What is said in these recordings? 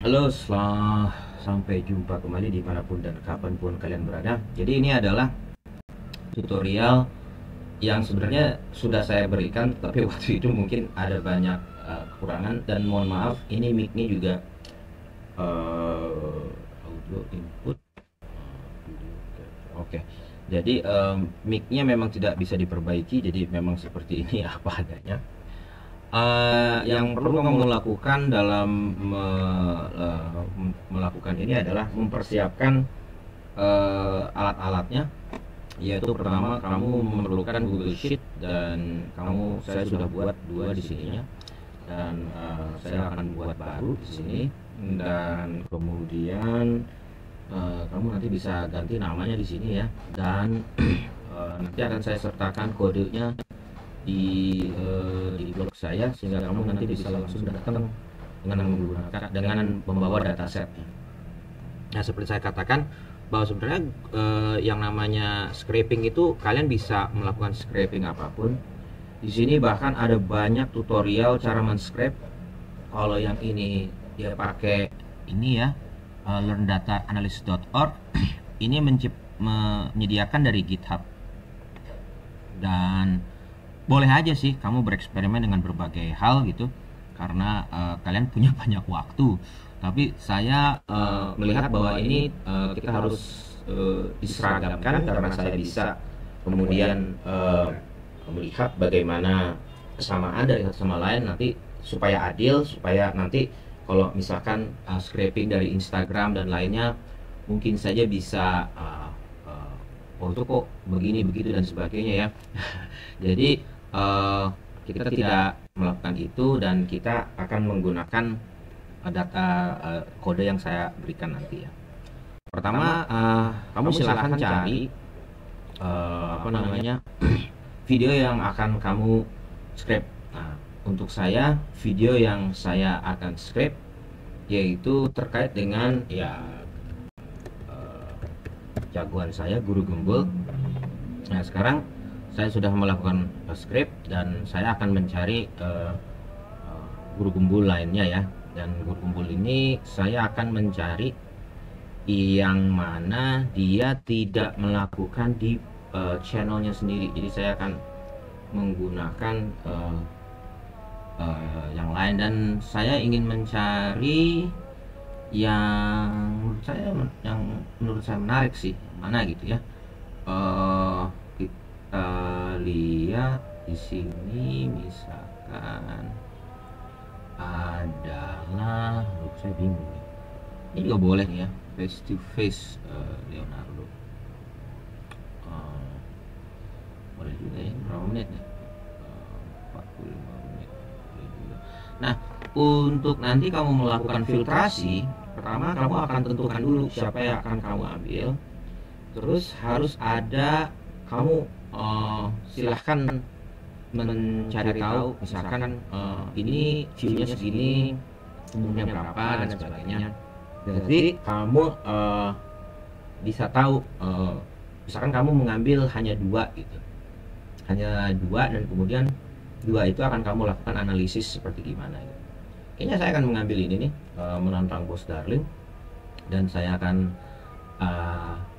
Halo, sampai jumpa kembali dimanapun dan kapanpun kalian berada. Jadi ini adalah tutorial yang sebenarnya sudah saya berikan, tapi waktu itu mungkin ada banyak kekurangan dan mohon maaf. Ini mic-nya juga audio input. Oke, jadi mic-nya memang tidak bisa diperbaiki, jadi memang seperti ini apa adanya. Yang perlu kamu lakukan dalam melakukan ini adalah mempersiapkan alat-alatnya, yaitu pertama kamu memerlukan Google Sheet dan saya sudah buat dua di sininya, dan saya akan buat baru di sini, dan kemudian kamu nanti bisa ganti namanya di sini ya, dan nanti akan saya sertakan kodenya di blog saya, sehingga kamu nanti bisa langsung datang dengan membawa dataset. Nah, seperti saya katakan bahwa sebenarnya yang namanya scraping itu kalian bisa melakukan scraping apapun. Di sini bahkan ada banyak tutorial cara men-scrape. Kalau yang ini dia pakai ini ya, learnDataAnalysis.org. Ini menyediakan dari GitHub, dan boleh aja sih kamu bereksperimen dengan berbagai hal gitu, karena kalian punya banyak waktu. Tapi saya melihat bahwa ini kita harus diseragamkan, karena saya bisa kemudian melihat bagaimana kesamaan dari satu sama lain nanti, supaya adil, supaya nanti kalau misalkan scraping dari Instagram dan lainnya mungkin saja bisa oh itu kok begini begitu dan sebagainya ya. Jadi kita tidak melakukan itu, dan kita akan menggunakan data kode yang saya berikan nanti ya. Pertama, kamu silahkan cari apa namanya video yang akan kamu scrape. Nah, untuk saya video yang saya akan scrape yaitu terkait dengan ya jagoan saya, Guru Gembul. Nah, sekarang saya sudah melakukan script dan saya akan mencari guru gembul lainnya ya. Dan guru gembul ini saya akan mencari yang mana dia tidak melakukan di channelnya sendiri. Jadi saya akan menggunakan yang lain, dan saya ingin mencari yang menurut saya menarik sih, mana gitu ya. Kita lihat di sini misalkan adalah, saya bingung nih. Ini juga boleh nih ya, face to face Leonardo. Boleh juga ya, berapa menit nih? 45 menit. Boleh juga. Nah, untuk nanti kamu melakukan filtrasi, pertama kamu akan tentukan dulu siapa yang akan kamu ambil. Terus harus ada, kamu silahkan mencari tahu, misalkan ini view-nya segini, umurnya berapa dan sebagainya. Jadi kamu bisa tahu, misalkan kamu mengambil hanya dua gitu, hanya dua, dan kemudian dua itu akan kamu lakukan analisis seperti gimana gitu. Kayaknya saya akan mengambil ini nih, menantang Bos Darling, dan saya akan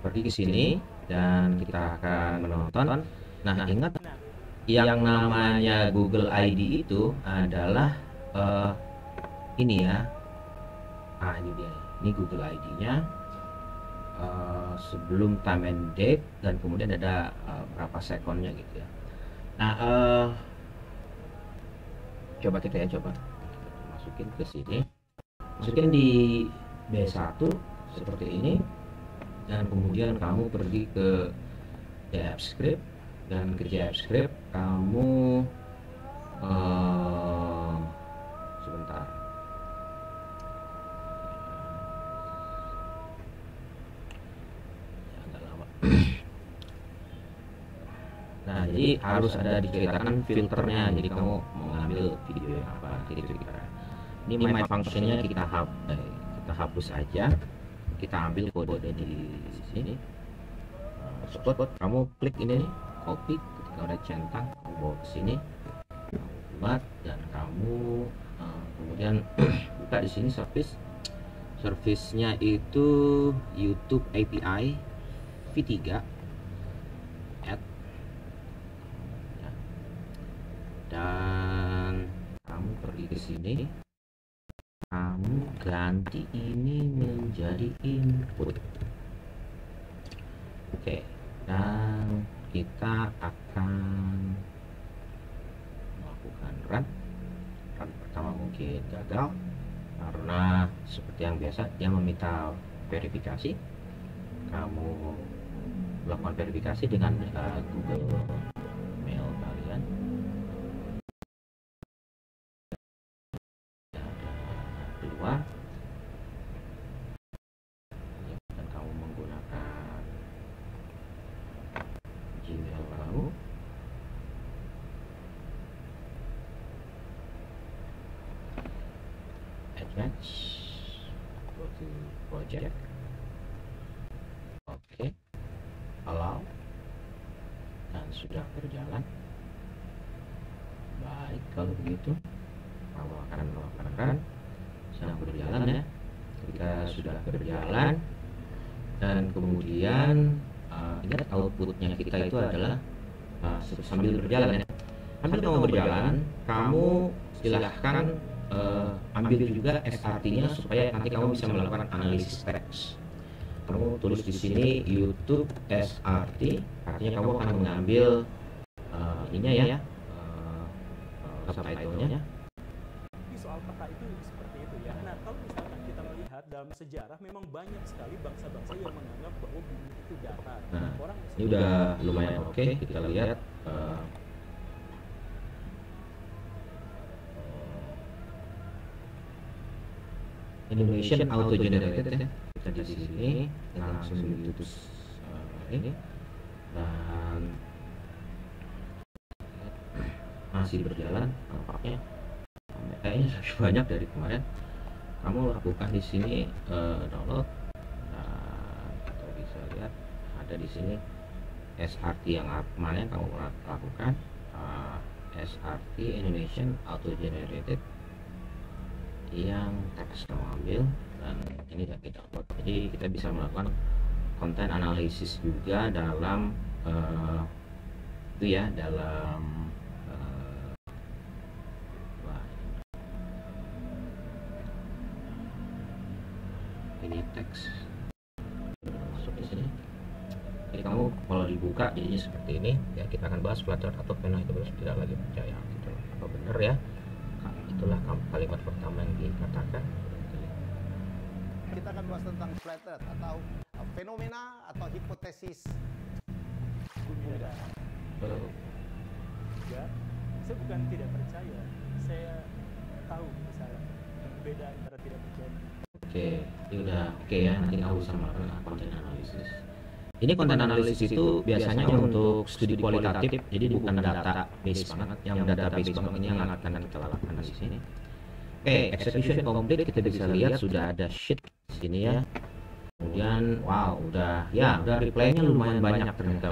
pergi ke sini dan kita akan menonton. Nah, ingat yang namanya Google ID itu adalah ini ya. Ini dia. Ini Google ID-nya. Sebelum time and date, dan kemudian ada berapa sekonnya gitu ya. Nah, coba kita masukin ke sini. Masukin di B1 seperti ini, dan kemudian kamu pergi ke JavaScript, dan ke JavaScript kamu sebentar. Agak lama. Nah, jadi harus ada diceritakan filternya. Jadi kamu mau ngambil video yang apa, gitu kira. Ini my functionnya kita hapus aja. Kita ambil kode di sini. Spot, kamu klik ini nih, copy, ketika udah centang kamu bawa ke sini, kamu buat, dan kamu kemudian buka di sini service, Service-nya itu YouTube API v3 add ya. Dan kamu pergi ke sini, kamu ganti ini menjadi input. Oke, dan kita akan melakukan run. Pertama mungkin gagal karena seperti yang biasa dia meminta verifikasi. Kamu melakukan verifikasi dengan Google Mail kalian. Keluar dan kamu menggunakan Gmail kamu. Advance, go to project. Oke, allow, dan sudah berjalan. Baik, kalau begitu kamu akan melakukan run. Sedang berjalan ya. Ketika sudah berjalan dan kemudian ingat outputnya kita itu adalah sambil berjalan ya. Sambil kamu berjalan, kamu silahkan ambil juga SRT-nya supaya nanti kamu bisa melakukan analisis teks. Kamu tulis di sini YouTube SRT, artinya kamu akan mengambil ininya ya, subtitle-nya. Di soal peta itu seperti itu ya. Nah, kalau misalkan kita melihat dalam sejarah memang banyak sekali bangsa-bangsa yang menganggap bahwa bumi itu datar. Nah, Orang ini udah lumayan oke. Kita lihat Indonesian auto generated ya. Kita di sini langsung di YouTube ini dan masih berjalan nampaknya. Kayaknya lebih banyak dari kemarin. Kamu lakukan di sini download. Nah, kita bisa lihat ada di sini SRT yang mana yang kamu lakukan. SRT Indonesian auto generated yang teks kamu ambil, dan ini sudah kita upload. Jadi kita bisa melakukan konten analisis juga dalam itu ya, dalam ini teks masuk di sini. Jadi kamu kalau dibuka jadinya seperti ini ya. Kita akan bahas Flutter atau Pena itu tidak lagi percaya gitu. Apa benar ya? Itulah kalimat pertama yang dikatakan. Kita akan bahas tentang flat earth atau fenomena atau hipotesis bumi datar. Ya, saya bukan tidak percaya, saya tahu misalnya beda antara tidak percaya. Oke, ini udah oke ya. Nanti kamu bisa melakukan konten analisis. Ini konten analisis itu biasanya untuk studi kualitatif, jadi bukan database banget. Yang database banget ini yang akan kita lakukan di sini. Oke, execution complete. Kita bisa lihat sudah ada sheet di sini ya. Kemudian, wow, udah reply-nya lumayan banyak ternyata,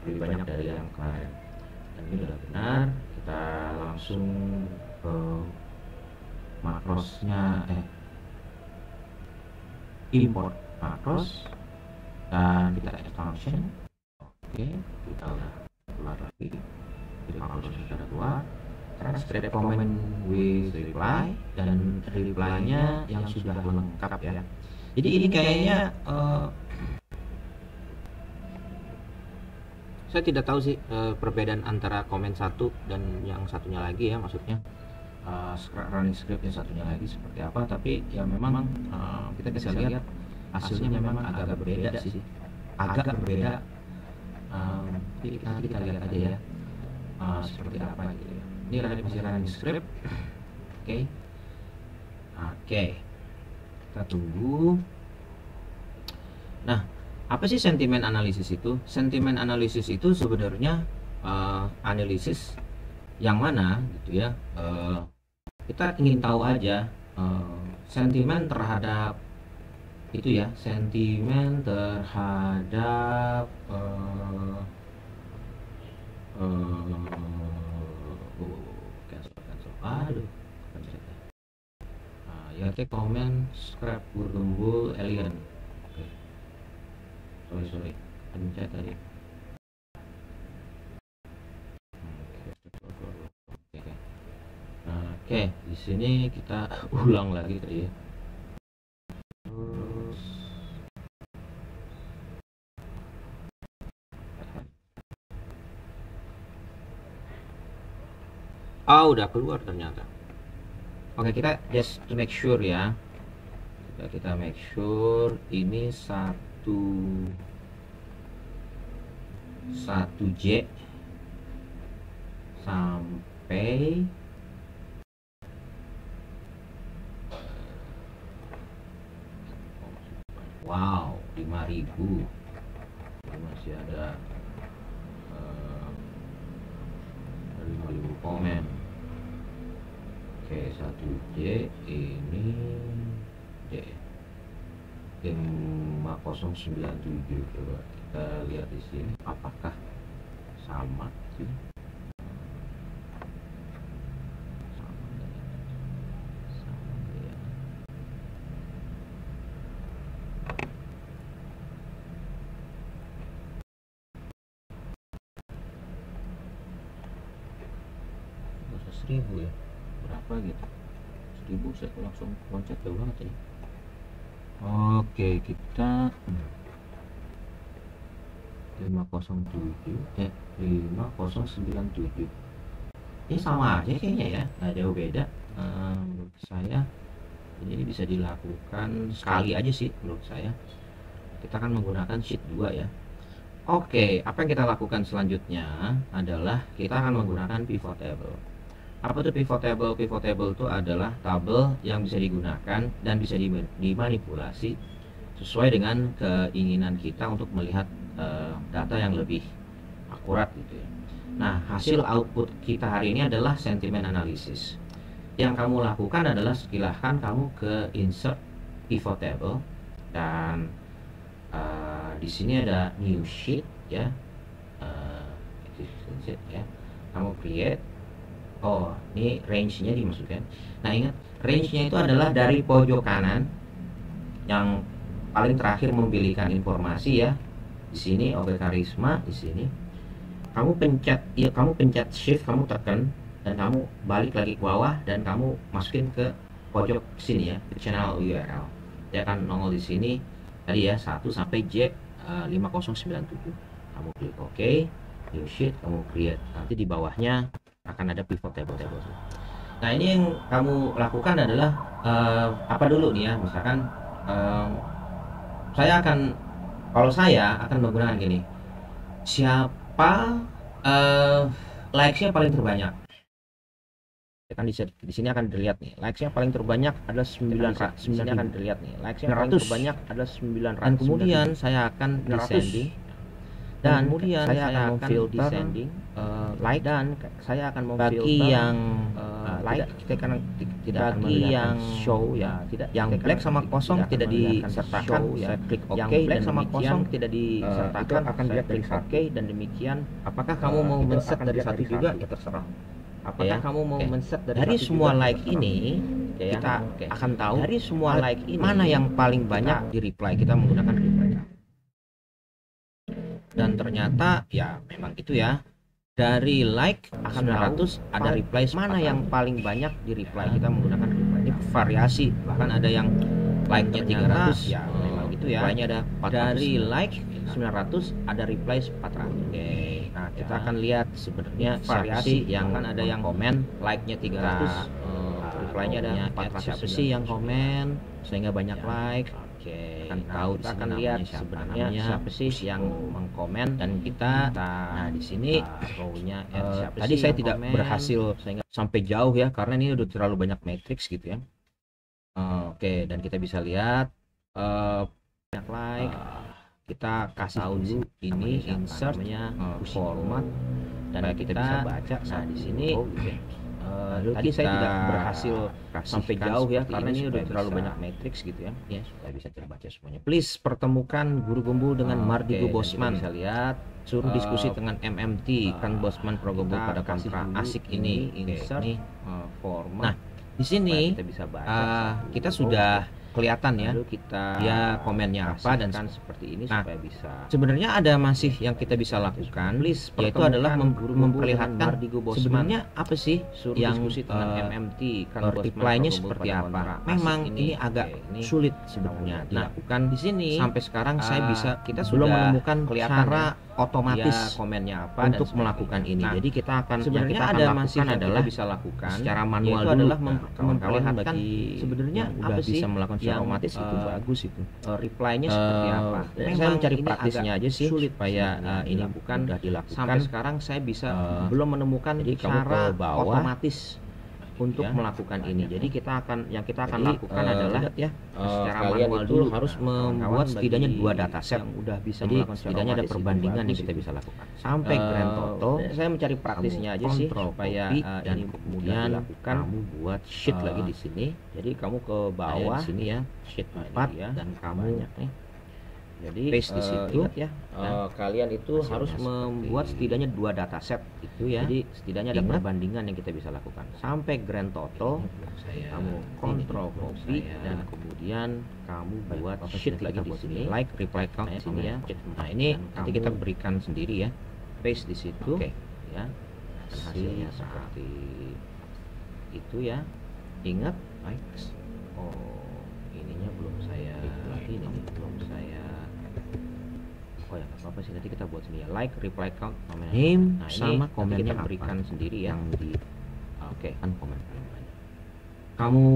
lebih banyak dari yang kemarin. Dan ini udah benar. Kita langsung ke makrosnya, import makros. Dan kita add function. Oke, kita udah keluar lagi. Jadi function sudah keluar. Transcript comment with reply, dan reply-nya yang sudah lengkap ya. Jadi ini kayaknya saya tidak tahu sih perbedaan antara komen satu dan yang satunya lagi ya, maksudnya running script yang satunya lagi seperti apa. Tapi ya memang kita bisa lihat hasilnya memang agak berbeda sih, agak berbeda. Nanti kita lihat aja ya seperti apa gitu ya. Ini masih running script. Oke, kita tunggu. Nah, apa sih sentimen analisis itu? Sentimen analisis itu sebenarnya analisis yang mana gitu ya. Kita ingin tahu aja sentimen terhadap itu ya, sentimen terhadap cancel. Aduh, Ya komen scrap Gurgembul alien. Oke. Sorry. Pencet tadi. Oke, di sini kita ulang lagi tadi ya. Terus udah keluar ternyata. Oke, kita just to make sure ya. Kita make sure ini 1J sampai wow 5.000. Ini masih ada 5.000 komen. Oke, 1J ini J 5097. Coba kita lihat di sini apakah sama sih. Seribu ya, berapa gitu? 1000 saya langsung loncat jauh banget ini. Oke, kita 507 5097. Ini sama aja kayaknya ya, nggak jauh beda. Menurut saya ini bisa dilakukan sekali aja sih menurut saya. Kita akan menggunakan sheet 2 ya. Oke, apa yang kita lakukan selanjutnya adalah kita akan menggunakan pivot table. Apa itu pivot table? Pivot table itu adalah tabel yang bisa digunakan dan bisa dimanipulasi sesuai dengan keinginan kita untuk melihat data yang lebih akurat gitu ya. Nah, hasil output kita hari ini adalah sentiment analysis. Yang kamu lakukan adalah silahkan kamu ke insert pivot table dan di sini ada new sheet ya. Kamu create. Oh, ini range-nya dimasukkan. Nah, ingat range-nya itu adalah dari pojok kanan yang paling terakhir memilihkan informasi ya. Di sini Oke Karisma, di sini. Kamu pencet shift, kamu tekan dan kamu balik lagi ke bawah dan kamu masukin ke pojok sini ya, ke channel URL. Dia akan nongol di sini tadi ya 1 sampai J 5097. Kamu klik OK, new sheet, kamu create. Nanti di bawahnya akan ada pivot table. Nah, ini yang kamu lakukan adalah apa dulu nih ya, misalkan kalau saya akan menggunakan gini, siapa likes-nya paling terbanyak. Kan di sini akan dilihat nih, likes-nya paling terbanyak adalah 900. Di sini akan dilihat nih, likes-nya paling terbanyak adalah 900. Dan kemudian saya akan descending. Dan kemudian saya akan filter like, dan saya akan memfilter bagi yang like kita kan tidak akan yang show ya, tidak yang black sama kosong tidak disertakan. Saya klik OK, yang black sama kosong tidak disertakan, akan dia klik OK, dan demikian. Apakah kamu mau men-set dari satu juga? Ya terserah. Apakah kamu mau men-set dari semua like ini? Kita akan tahu dari semua like ini mana yang paling banyak di reply. Kita menggunakan reply. Dan ternyata ya memang gitu ya, dari like 900 ada reply mana yang paling banyak di reply. Kita menggunakan reply. Ini variasi, bahkan ada yang like-nya 300 ya memang gitu ya, reply-nya ada 400. Dari like 900 ada reply 400. Oke, nah kita akan lihat sebenarnya variasi yang kan ada yang komen like-nya 300, reply-nya ada 400. Siapa sih yang komen sehingga banyak like? Oke, akan tahu, kita akan lihat sebenarnya siapa sih yang mengkomen, dan kita nah di sini row-nya tadi saya tidak berhasil sehingga sampai jauh ya karena ini udah terlalu banyak matrix gitu ya. Oke, dan kita bisa lihat banyak like. Kita kasih tahu dulu ini insertnya format dan kita bisa baca. Nah di sini tadi saya tidak berhasil sampai jauh ya karena ini udah terlalu banyak matrix gitu ya. Ya, supaya bisa terbaca semuanya. Please pertemukan Guru Gembul dengan Mardigu Bosman. Bisa lihat, suruh diskusi dengan MMT kan Bosman Pro Gembul pada kontra asik ini. Insert ini format. Nah, Di sini kita bisa baca kita sudah kelihatan ya, lalu kita dia komennya apa dan kasihkan seperti ini Nah, supaya bisa. sebenarnya ada masih yang kita bisa lakukan, Please, yaitu adalah guru-guru memperlihatkan dengan Mardigo Bosman. sebenarnya apa sih Suruh yang diskusi tentang MMT kan reply-nya seperti apa. Memang ini agak sulit sebenarnya dilakukan di sini. Sampai sekarang saya bisa kita belum sudah menemukan kelihatan cara ya, otomatis dia komennya apa untuk dan melakukan ini. Nah, Jadi kita akan sebenarnya yang kita ada akan masih lakukan yang adalah kita bisa lakukan secara manual yaitu dulu. adalah Kawan-kawan memperlihatkan bagi sebenarnya yang apa udah sih bisa melakukan secara yang, otomatis itu bagus itu. reply-nya seperti apa. Saya mencari ini praktisnya agak aja sih sulit supaya ini bukan mudah dilakukan. sampai sekarang saya bisa belum menemukan jadi kamu cara ke bawah otomatis untuk ya, melakukan ini. Jadi kita akan lakukan adalah ya secara kalian manual itu dulu harus membuat setidaknya bagi 2 dataset yang udah bisa jadi melakukan secara setidaknya ada otomatis itu perbandingan yang bagus kita itu. bisa lakukan sampai grand total. Saya mencari praktisnya aja sih supaya dan ini kemudian dilakukan. kamu buat sheet lagi di sini. Jadi kamu ke bawah Di sini ya, sheet 4 ya, dan kamu banyak nih. Jadi paste di situ. ingat ya, kalian itu hasilnya harus membuat seperti setidaknya 2 dataset itu ya. Jadi setidaknya ada Ingat. perbandingan yang kita bisa lakukan sampai grand total. Kamu kontrol copy dan kemudian kamu buat sheet lagi di sini, like reply count di di sini sini ya. ya. Nah, ini Dan nanti kamu kita berikan sendiri ya. paste di situ. Oke. Ya. Dan hasilnya seperti itu ya. Ingat, Likes. oh ininya belum saya ini nih, belum saya. Oh ya nggak apa-apa sih, nanti kita buat sini ya, like reply count namanya. Name Nah, ini sama nanti komennya kita berikan apa? sendiri ya. Yang di Oke. kan komen paling banyak. Kamu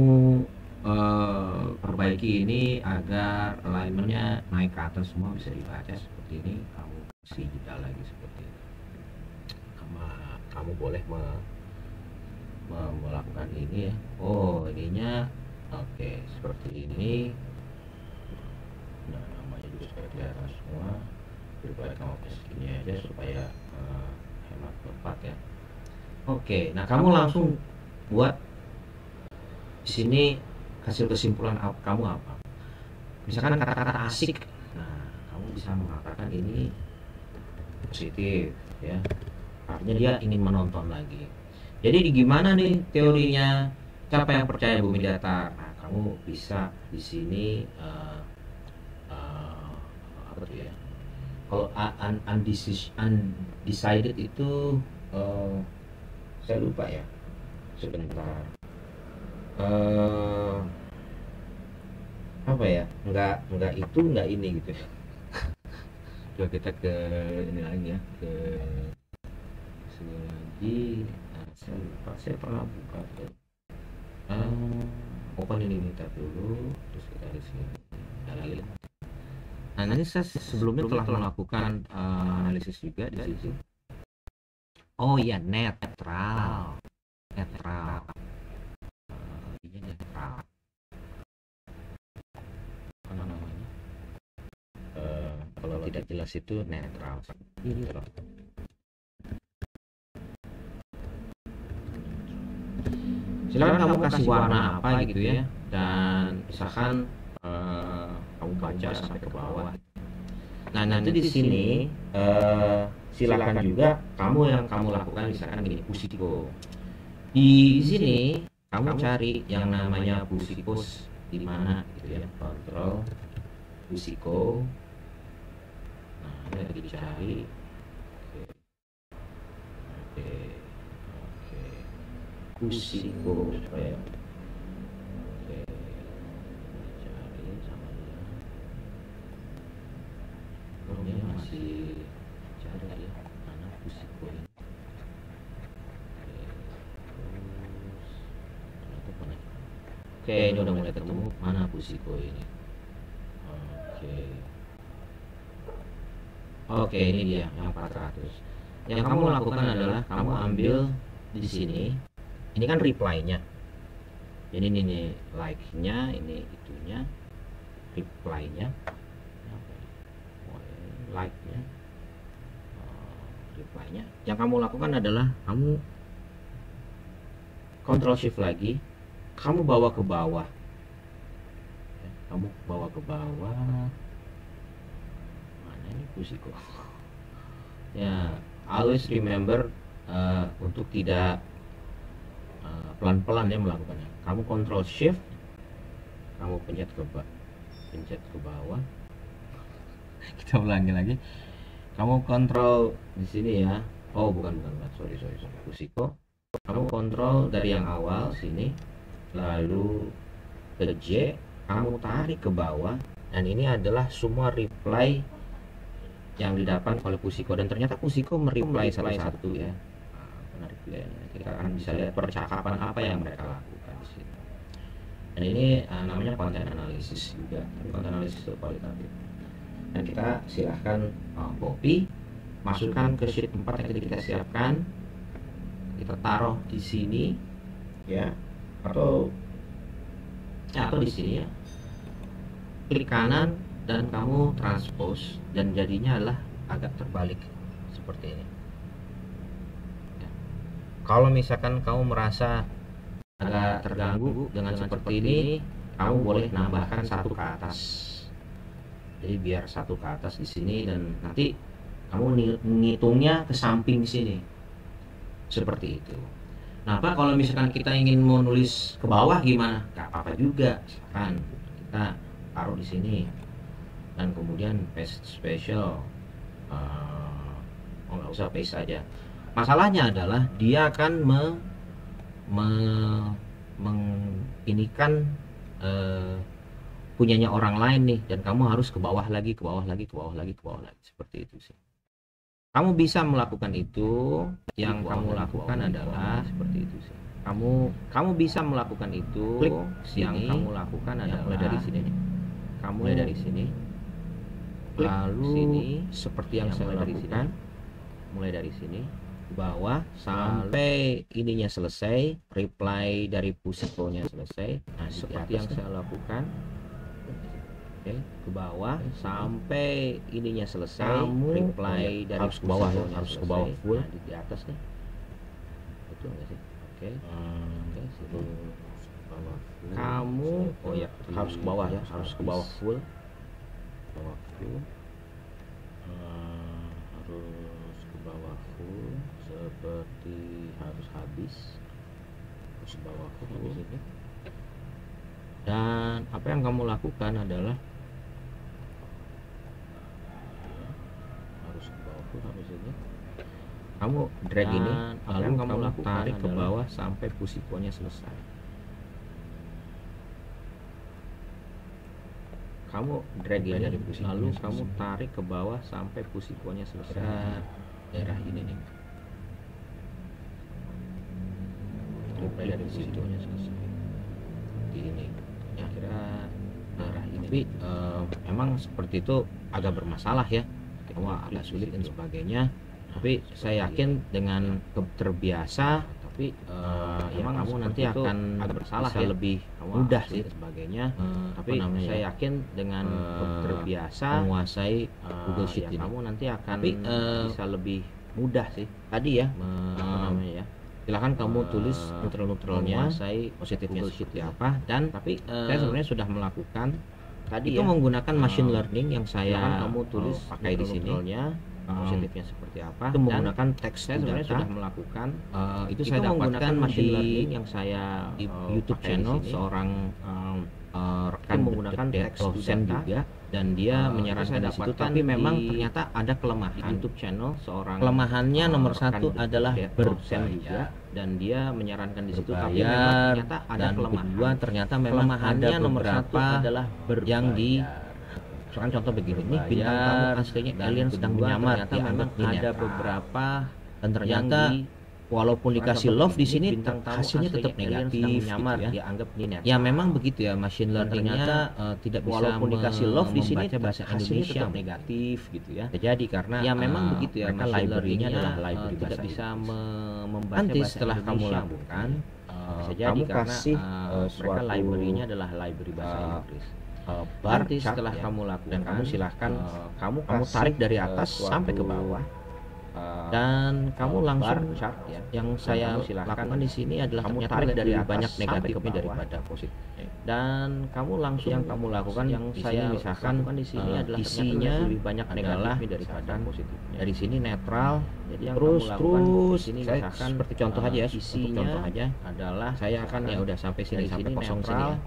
perbaiki ini agar alignmentnya naik ke atas semua bisa dibaca seperti ini. Kamu kasih jeda lagi seperti ini. Kamu boleh melakukan ini ya. Oh ininya oke seperti ini. Nah namanya juga supaya kelihatan semua. Reply kamu segini aja supaya hemat tempat ya. Oke, nah kamu langsung buat di sini hasil kesimpulan kamu apa? Misalkan kata-kata asik, nah kamu bisa mengatakan ini positif, ya. Artinya dia ingin menonton lagi. Jadi gimana nih teorinya? Siapa yang percaya bumi datar? Nah, kamu bisa di sini apa tuh ya? Kalau undecided itu saya lupa ya, sebentar. Apa ya? Enggak itu, enggak ini gitu. Coba kita ke ini lagi ya, ke sini lagi. Nah, saya lupa, saya pernah buka tuh. Open ini kita dulu, terus kita di sini. Dalil. Nah, nanti saya sebelumnya telah melakukan analisis juga di situ. Oh iya, netral. Ini netral. Apa namanya? Kalau tidak jelas itu netral. Ini loh. Silakan kamu kasih warna apa gitu ya, dan misalkan kamu baca sampai ke bawah. Nah nanti di sini silakan juga kamu lakukan misalkan gini, Pusiko. Di sini kamu cari yang namanya Pusikos di mana gitu ya, kontrol Pusiko. Nah ini lagi dicari. Oke. Pusiko ya. Oke. Cari sama dia. Dia masih cari ya, mana Pusiko ini. Oke, ini udah mulai ketemu. Mana Pusiko ini? Oke, ini dia yang 400. Yang kamu lakukan adalah kamu ambil di sini. Ini kan reply-nya. Jadi ini nih like-nya, ini itunya, reply-nya, like-nya, reply-nya. Yang kamu lakukan adalah kamu Ctrl Shift lagi, kamu bawa ke bawah. Kamu bawa ke bawah. Mana ini Pusiko? Ya, always remember untuk tidak pelan-pelan ya melakukannya. Kamu Control Shift, kamu pencet ke bawah. Kita ulangi lagi. Kamu kontrol di sini ya. Oh bukan, sorry. Pusiko. Kamu kontrol dari yang awal sini, lalu ke J, kamu tarik ke bawah, dan ini adalah semua reply yang didapat oleh Pusiko, dan ternyata Pusiko mereply satu-satu ya. Menarik ya. Kita akan bisa lihat percakapan apa yang mereka lakukan di sini. Dan ini namanya konten analisis juga, konten analisis kualitatif. Dan kita silahkan copy, masukkan ke sheet 4 yang tadi kita siapkan, kita taruh di sini ya, atau di sini ya, klik kanan dan kamu transpose, dan jadinya adalah agak terbalik seperti ini ya. Kalau misalkan kamu merasa agak terganggu dengan seperti ini, kamu boleh nambahkan satu ke atas, jadi biar satu ke atas di sini, dan nanti kamu ngitungnya ke samping sini seperti itu. Nah, Pak, kalau misalkan kita ingin mau nulis ke bawah gimana? Gak apa-apa juga, kan kita taruh di sini dan kemudian paste special. Nggak usah paste aja. Masalahnya adalah dia akan menginikan punyanya orang lain nih, dan kamu harus ke bawah lagi seperti itu sih. Kamu bisa melakukan itu. Yang kamu lakukan adalah seperti itu sih. Kamu bisa melakukan itu. Klik sini. Yang kamu lakukan adalah mulai dari sini nih. Kamu mulai dari sini. Lalu sini seperti yang saya lakukan. Mulai dari sini ke bawah sampai ininya selesai, reply dari Pusikonya selesai. Nah, seperti yang saya lakukan. Oke, ke bawah sampai ininya selesai, reply dari harus ke bawah ya, harus ke bawah full. Nah, di atas nih, itu enggak sih? Oke, situ kamu harus ke bawah ya, harus ke bawah full, harus ke bawah full, seperti harus habis ke bawah full habis ini. Dan apa yang kamu lakukan adalah kamu drag ini, lalu kamu tarik ke bawah sampai Pusikonya selesai. Kamu drag ini, lalu kamu tarik ke bawah sampai Pusikonya selesai. Daerah ini nih, dari Pusikonya selesai. Di ini, ya kira daerah ini. Tapi memang seperti itu agak bermasalah ya. Kamu agak sulit dan sebagainya. Tapi saya yakin dengan terbiasa, tapi memang kamu nanti akan agak bersalah ya, lebih mudah sih sebagainya. Tapi saya yakin dengan terbiasa menguasai Google Sheet ini, kamu nanti akan bisa lebih mudah sih. Tadi ya, ya. Silahkan kamu tulis neutral-neutralnya, positifnya seperti apa. Dan tapi saya sebenarnya sudah melakukan tadi itu ya, menggunakan machine learning yang saya kamu tulis pakai di sini. Positifnya seperti apa, itu menggunakan teks. Saya sebenarnya sudah melakukan itu saya dapatkan machine learning yang saya di YouTube channel seorang rekan menggunakan teks dosen juga, dan dia menyarankan di situ. Tapi memang ternyata ada kelemahan YouTube channel seorang. Kelemahannya nomor satu adalah berdosen juga, dan dia menyarankan di situ. Tapi memang ternyata ada kelemahan. Kedua, ternyata memang kelemahannya nomor satu adalah yang di misalkan contoh begini, nih bintang tamu aslinya alien sedang menyamar, dianggap ada beberapa, dan ternyata walaupun dikasih love di sini hasilnya tetap negatif gitu ya. Dianggap ya memang begitu ya, machine learningnya tidak bisa walaupun dikasih love di sini bahasa Indonesia negatif gitu ya. Jadi karena ya memang begitu ya, machine learningnya adalah library tidak bisa membaca nanti setelah kamu lakukan bisa jadi karena mereka library-nya adalah library bahasa Inggris. Nanti setelah kamu lakukan, dan kamu silahkan kamu tarik dari atas sampai ke bawah dan kamu langsung chart ya. yang saya lakukan di sini adalah Kamu ternyata tarik dari lebih atas banyak sampai negatifnya ke bawah. daripada positif. Dan kamu langsung yang kamu lakukan yang di saya sini misalkan, lakukan di sini adalah isinya ternyata lebih banyak negatifnya daripada positifnya. Dari sini netral, jadi yang terus kamu lakukan terus di sini saya misalkan seperti contoh aja ya, untuk isinya contoh aja adalah saya akan ya udah sampai sini dari sampai sini kosong sini netral, ya.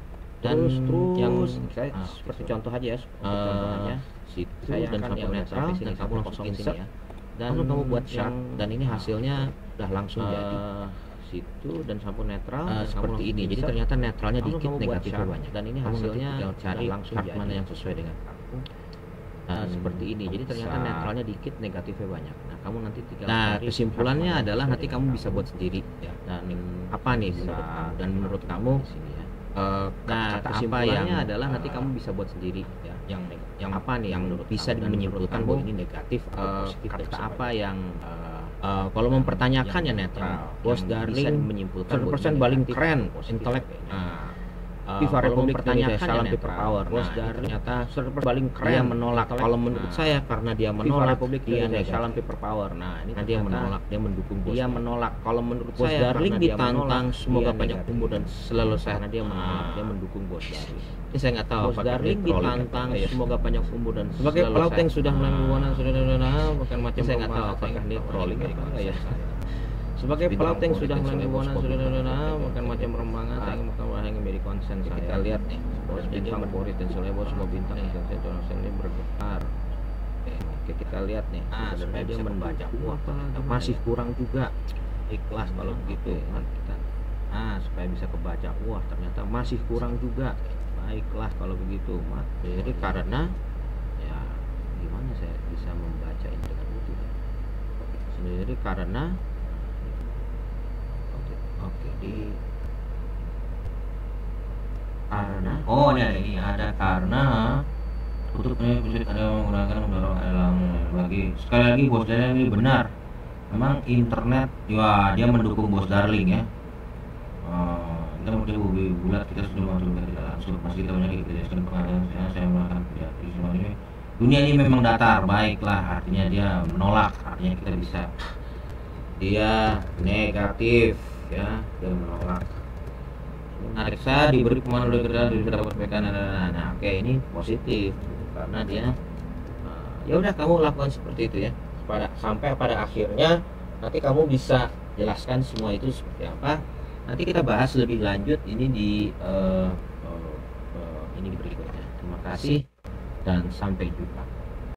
Dan terus yang saya seperti contoh aja ya, untuk contoh aja situ saya dan akan sampai ya udah netral sampai sini dan kamu sampai langsung kosongin insert sini ya. dan Lalu kamu buat chart yang dan ini hasilnya udah langsung jadi situ dan sampai netral dan seperti kamu ini. Jadi insert. ternyata netralnya Lalu dikit, kamu buat negatifnya chart banyak. dan ini Kamu nanti hasilnya tinggal cari langsung chart jadi. mana yang sesuai dengan kamu. Seperti ini. Jadi ternyata Bisa. netralnya dikit, negatifnya banyak. Nah, kamu nanti tinggal Nah, cari kesimpulannya chart mana yang adalah sesuai nanti dengan kamu kamu bisa buat sendiri ya. Dan apa nih Bisa. menurut kamu? Dan menurut kamu Di sini ya. nah, Kata-kata apa kesimpulannya yang adalah nanti kamu bisa buat sendiri ya. Yang apa nih yang menurut bisa kamu? Dan menyimpulkan menurut bahwa kamu ini negatif atau positif dan kata apa sebagainya. yang kalau mempertanyakan ya yang netral. Bos Bos Darling Darling menyimpulkan 100% paling keren, intelek. Viva Kalau Republik mempertanyakan Indonesia, salam ya people netral. power. Bos Nah, Darling ternyata paling keren, dia menolak. intelek. Kalau menurut Nah, saya karena dia Viva menolak, Republik dia Indonesia, negatif. salam people power. Nah, ini Nah, dia ternyata menolak, dia mendukung Bos dia Darling. menolak. Kalau menurut Bos saya Darling karena dia ditantang, menolak, semoga dia banyak negatif. tumbuh dan selalu sehat. Karena dia menolak, dia mendukung Bos Darling. Ini saya nggak tahu Bos apakah Darling dia trolling ditantang, atau enggak ya. semoga banyak tumbuh dan Sebagai selalu pelaut sehat. yang sudah melalui hubungan sudah bukan macam saya nggak tahu pemalas, apakah dia trolling dari atau enggak ya. saya. Sebagai Di pelaut bidang yang sudah politik, melalui saya hubungan bos bukan macam perembangan, saya ingin menjadi konsen saya. Kita lihat nih, Bos bintang favorit dan soalnya bos semua bintang yang saya Donaldson ini bergetar. Oke, kita lihat nih. Supaya Sebenarnya dia dia membaca membaca apa masih kurang juga. ikhlas kalau begitu. Kita Supaya bisa kebaca, wah ternyata masih kurang juga. Baiklah kalau begitu, Mat. Jadi karena ya gimana saya bisa membaca ini dengan utuh ya? Sendiri karena oke di karena ini ada karena tutupnya bisa ada menggunakan mendorong alam bagi sekali lagi Bos Darling ini benar. Memang internet ya dia mendukung Bos Darling ya. Kita mencoba bulat kita sudah masuk tidak langsung masih kita banyak dijelaskan pengalaman saya melakukan tidak semua ini dunia ini memang datar. Baiklah artinya dia menolak, artinya kita bisa dia negatif ya, dia menolak. Menarik saya diberi pemahaman oleh kerja dapat sampaikan. Nah oke ini positif karena dia ya udah kamu lakukan seperti itu ya sampai pada akhirnya nanti kamu bisa jelaskan semua itu seperti apa. Nanti kita bahas lebih lanjut ini di ini berikutnya. Terima kasih dan sampai jumpa.